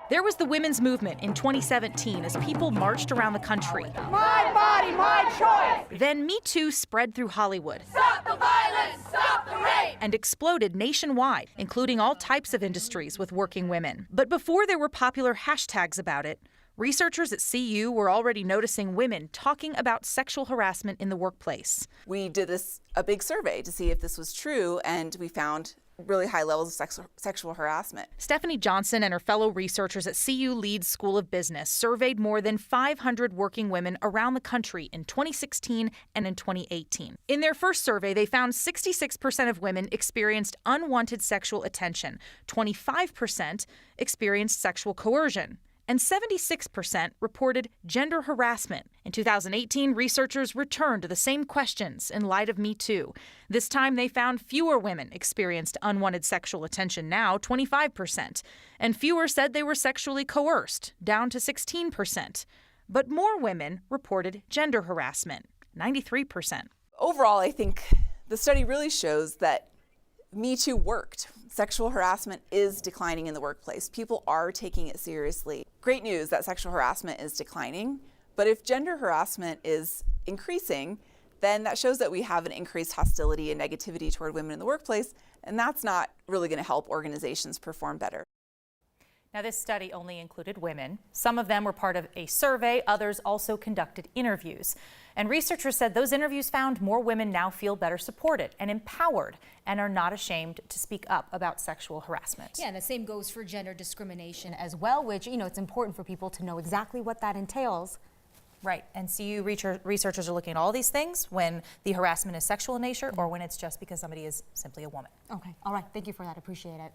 There was the women's movement in 2017 as people marched around the country. My body, my choice. Then Me Too spread through Hollywood. Stop the violence, stop the rape. And exploded nationwide, including all types of industries with working women. But before there were popular hashtags about it, researchers at CU were already noticing women talking about sexual harassment in the workplace. We did a big survey to see if this was true, and we found really high levels of sexual harassment. Stephanie Johnson and her fellow researchers at CU Leeds School of Business surveyed more than 500 working women around the country in 2016 and in 2018. In their first survey, they found 66% of women experienced unwanted sexual attention, 25% experienced sexual coercion, and 76% reported gender harassment. In 2018, researchers returned to the same questions in light of Me Too. This time, they found fewer women experienced unwanted sexual attention, now 25%, and fewer said they were sexually coerced, down to 16%. But more women reported gender harassment, 93%. Overall, I think the study really shows that Me Too worked. Sexual harassment is declining in the workplace. People are taking it seriously. Great news that sexual harassment is declining, but if gender harassment is increasing, then that shows that we have an increased hostility and negativity toward women in the workplace, and that's not really going to help organizations perform better. Now, this study only included women. Some of them were part of a survey, others also conducted interviews. And researchers said those interviews found more women now feel better supported and empowered and are not ashamed to speak up about sexual harassment. Yeah, and the same goes for gender discrimination as well, which, it's important for people to know exactly what that entails. Right, and CU researchers are looking at all these things when the harassment is sexual in nature or when it's just because somebody is simply a woman. Okay, all right, thank you for that, appreciate it.